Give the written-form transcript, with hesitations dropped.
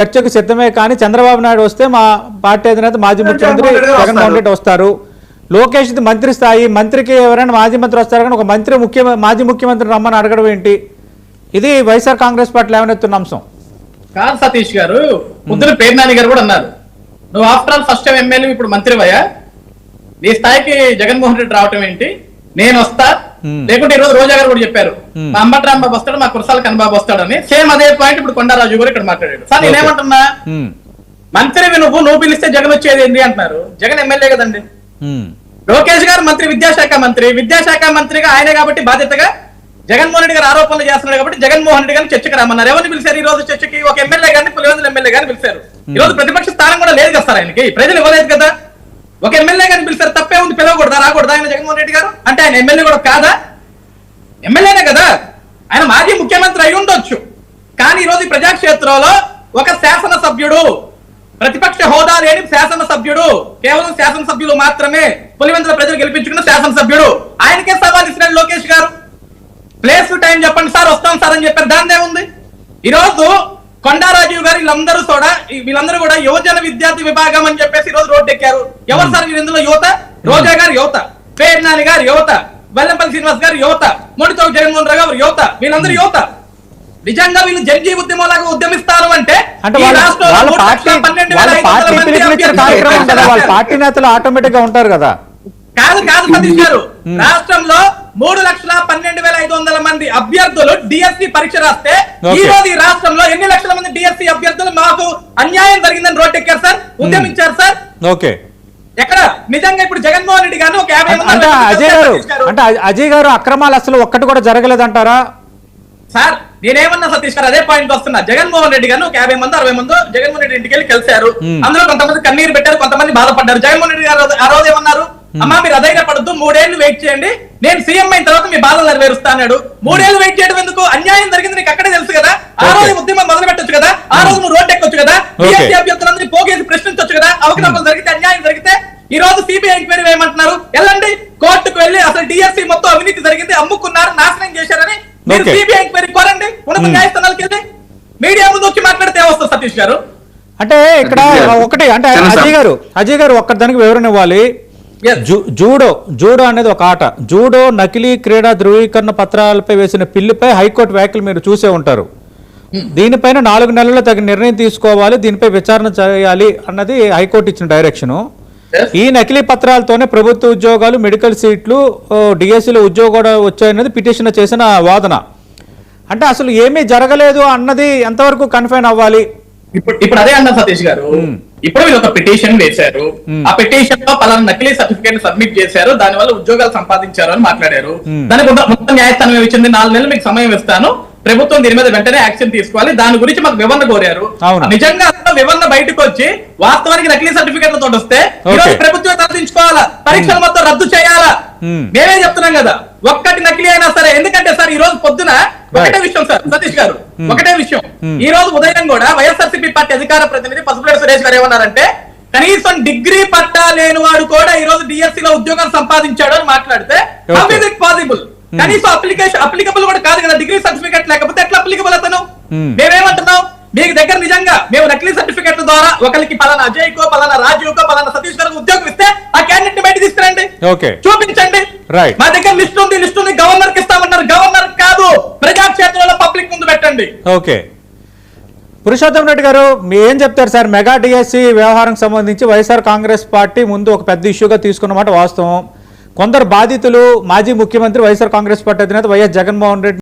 చర్చకు సిద్ధమే కానీ చంద్రబాబు నాయుడు వస్తే మా పార్టీ అధినేత మాజీ ముఖ్యమంత్రి జగన్మోహన్ రెడ్డి వస్తారు. లోకేష్ మంత్రి స్థాయి, మంత్రికి ఎవరైనా మాజీ మంత్రి వస్తారు కానీ ఒక మంత్రి మాజీ ముఖ్యమంత్రి రమ్మని అడగడం ఏంటి? ఇది వైఎస్ఆర్ కాంగ్రెస్ పార్టీ లేవనెత్తున్న అంశం కాదు. సతీష్ గారు, ముద్దుల పేర్నాని గారు కూడా అన్నారు, నువ్వు after all first time MLA, ఇప్పుడు మంత్రివయ్యా, నీ స్థాయికి జగన్మోహన్ రెడ్డి రావటం ఏంటి, నేను వస్తా. లేకుంటే ఈ రోజు రోజా గారు కూడా చెప్పారు, మా అంబటి రాంబాబు వస్తాడు, మా కురసాల కన్నబాబు వస్తాడని. సేమ్ అదే పాయింట్ ఇప్పుడు కొండారాజు కూడా ఇక్కడ మాట్లాడాడు. సార్ నేనేమంటున్నా, మంత్రివి నువ్వు పిలిస్తే జగన్ వచ్చేది ఏంటి అంటున్నారు. జగన్ ఎమ్మెల్యే కదండి. లోకేష్ గారు మంత్రి, విద్యాశాఖ మంత్రిగా ఆయనే కాబట్టి బాధ్యతగా జగన్మోహన్ రెడ్డి గారు ఆరోపణలు చేస్తున్నాడు కాబట్టి జగన్మోహన్ రెడ్డి గారిని చర్చకు రమ్మన్నారు. ఎవరిని పిలిచారు ఈ రోజు చర్చకి? ఒక ఎమ్మెల్యే గారిని, పులివెందుల ఎమ్మెల్యే గారిని పిలిచారు. ఈ రోజు ప్రతిపక్ష స్థానం కూడా లేదు కదా సార్ ఆయనకి, ప్రజలు ఇవ్వలేదు కదా. ఒక ఎమ్మెల్యే గారిని పిలిచారు, తప్పే ఉంది, పిలవకూడదా, రాకూడదా ఆయన జగన్మోహన్ రెడ్డి గారు? అంటే ఆయన ఎమ్మెల్యే కూడా కాదా? ఎమ్మెల్యేనే కదా. ఆయన మాజీ ముఖ్యమంత్రి అయి ఉండొచ్చు, కానీ ఈ రోజు ప్రజాక్షేత్రంలో ఒక శాసనసభ్యుడు, ప్రతిపక్ష హోదా లేని శాసనసభ్యుడు, కేవలం శాసనసభ్యులు మాత్రమే, పులివెందుల ప్రజలు గెలిపించుకున్న శాసనసభ్యుడు, ఆయనకే సవాల్ ఇస్తున్నాడు లోకేష్ గారు. ప్లేస్ టైం చెప్పండి సార్, వస్తాం సార్ అని చెప్పారు. దానిదే ఉంది. ఈ రోజు కొండారాజు గారు వీళ్ళందరూ కూడా యువజన విద్యార్థి విభాగం అని చెప్పేసి ఈ రోజు రోడ్డు ఎక్కారు. ఎవరు సార్ వీళ్ళందరూ? యువత. రోజా గారు యువత, పేర్నాని గారు యువత, వెల్లంపల్లి శ్రీనివాస్ గారు యువత, మొండిచౌక జగన్మోహన్ రావు గారు యువత, వీళ్ళందరూ యువత. నిజంగా వీళ్ళు జంజీ ఉద్యమంలాగా ఉద్యమిస్తారు అంటే పార్టీ నేతలు ఆటోమేటిక్ గా ఉంటారు కదా. కాదు సతీష్ గారు, రాష్ట్రంలో 3,12,500 మంది అభ్యర్థులు డిఎస్సి పరీక్ష రాస్తే ఈ రోజు ఈ రాష్ట్రంలో ఎన్ని లక్షల మంది డిఎస్సి అభ్యర్థులు మాకు అన్యాయం జరిగిందని రోడ్డు ఎక్కారు సార్, ఉద్యమించారు సార్. ఓకే, ఎక్కడ నిజంగా ఇప్పుడు జగన్మోహన్ రెడ్డి గారు ఒక 50 అజయ్ గారు అక్రమాలు అసలు ఒక్కటి కూడా జరగలేదంటారా సార్? నేనేమన్నా సతీష్ గారు, అదే పాయింట్ వస్తున్నా. జగన్మోహన్ రెడ్డి గారు ఒక 50 మంది 60 మంది జగన్మోహన్ రెడ్డి ఇంటికి వెళ్ళి కలిశారు. అందులో కొంతమంది కన్నీరు పెట్టారు, కొంతమంది బాధపడ్డారు. జగన్మోహన్ రెడ్డి గారు ఆ రోజు ఏమన్నారు? అమ్మా మీరు అధైర్యపడద్దు, 3 ఏళ్లు వెయిట్ చేయండి, నేను సీఎం అయిన తర్వాత మీ బాధలు నెరవేరుస్తా అన్నాడు. 3 ఏళ్లు వెయిట్ చేయడం ఎందుకు? అన్యాయం జరిగింది నీకు అక్కడే తెలుసు కదా. ఆ రోజు ఉద్యమం మొదలు పెట్టొచ్చు కదా, ఆ రోజు నువ్వు రోడ్డు ఎక్కొచ్చు కదా, టీఎస్సీ అభ్యర్థులందరినీ పోగేసి ప్రశ్నించొచ్చు కదా. అవకతవకలు జరిగితే, అన్యాయం జరిగితే ఈ రోజు సిబిఐ ఎంక్వైరీ వేయమంటున్నారు. వెళ్ళండి కోర్టుకు వెళ్ళి, అసలు టీఎస్సీ మొత్తం అవినీతి జరిగింది, అమ్ముకున్నారు, నాశనం చేశారని మీరు సిబిఐ ఎంక్వైరీ కోరండి. ఉన్నత న్యాయస్థానాలకు వెళ్ళి మీడియా ముందు వచ్చి మాట్లాడితే వస్తుంది సతీష్ గారు. అంటే ఇక్కడ ఒకటి, అంటే అజయ్ గారు ఒక్కదానికి వివరణ ఇవ్వాలి. జూడో అనేది ఒక ఆట. జూడో నకిలీ క్రీడా ధృవీకరణ పత్రాలపై వేసిన పిల్లిపై హైకోర్టు వ్యాఖ్యలు మీరు చూసే ఉంటారు. దీనిపైన 4 నెలల్లో తగిన నిర్ణయం తీసుకోవాలి, దీనిపై విచారణ చేయాలి అన్నది హైకోర్టు ఇచ్చిన డైరెక్షను. ఈ నకిలీ పత్రాలతోనే ప్రభుత్వ ఉద్యోగాలు, మెడికల్ సీట్లు, డిఎస్సీలో ఉద్యోగాలు వచ్చాయన్నది పిటిషన్ చేసిన వాదన. అంటే అసలు ఏమీ జరగలేదు అన్నది ఎంతవరకు కన్ఫైన్ అవ్వాలి? ఇప్పుడు అదే అన్న సతీష్ గారు, ఇప్పుడు వీళ్ళు ఒక పిటిషన్ వేశారు, ఆ పిటిషన్ లో పలానా నకిలీ సర్టిఫికేట్ సబ్మిట్ చేశారు, దాని వల్ల ఉద్యోగాలు సంపాదించారు అని మాట్లాడారు. దానికి మొత్తం న్యాయస్థానం ఇచ్చింది 4 నెలలు మీకు సమయం ఇస్తాను, ప్రభుత్వం దీని మీద వెంటనే యాక్షన్ తీసుకోవాలి, దాని గురించి మాకు వివరణ కోరారు. నిజంగా వివరణ బయటకు వచ్చి వాస్తవానికి నకిలీ సర్టిఫికేట్లతో వస్తే ప్రభుత్వం తరలించుకోవాలా, పరీక్షలు మొత్తం రద్దు చేయాలా? మేమే చెప్తున్నాం కదా, ఒక్కటి నకిలీ అయినా సరే. ఎందుకంటే సార్ ఈ రోజు పొద్దున ఒకటే విషయం సార్ సతీష్ గారు, ఒకటే విషయం. ఈ రోజు ఉదయం కూడా వైఎస్ఆర్సీపీ పార్టీ అధికార ప్రతినిధి పసుపులేటి సురేష్ గారు ఏమన్నారంటే, కనీసం డిగ్రీ పట్టా లేని వాడు కూడా ఈ రోజు డిఎస్సీ లో ఉద్యోగాలు సంపాదించాడు అని మాట్లాడితే హౌ ఇస్ ఇట్ పాసిబుల్? కనీసం అప్లికబుల్ కూడా కాదు కదా, డిగ్రీ సర్టిఫికేట్ లేకపోతే ఎట్లా అప్లికబుల్ అతను? మేమేమంటున్నాం, మీకు దగ్గర నిజంగా మేము నకిలీ సర్టిఫికేట్ల ద్వారా ఒకరికి పలానా అజయ్ కో, పలానా రాజీవ్ కో, పలానా సతీష్ గారికి ఉద్యోగం ఇస్తే ఆ క్యాండిడేట్ ని బయట తీసుకురండి, చూపించండి. మా దగ్గర లిస్ట్ ఉంది, గవర్నర్ కి ఇస్తామన్నారు. గవర్నర్ కాదు, ప్రజాక్షేత్రంలో పబ్లిక్ ముందు పెట్టండి. ఓకే, పురుషోత్తం రెడ్డి గారు ఏం చెప్తారు సార్? మెగా డిఎస్సీ వ్యవహారం సంబంధించి వైఎస్ఆర్ కాంగ్రెస్ పార్టీ ముందు ఒక పెద్ద ఇష్యూగా తీసుకున్నమాట వాస్తవం. కొందరు బాధితులు మాజీ ముఖ్యమంత్రి వైఎస్ఆర్ కాంగ్రెస్ పార్టీ అధినేత వైఎస్ జగన్మోహన్ రెడ్డి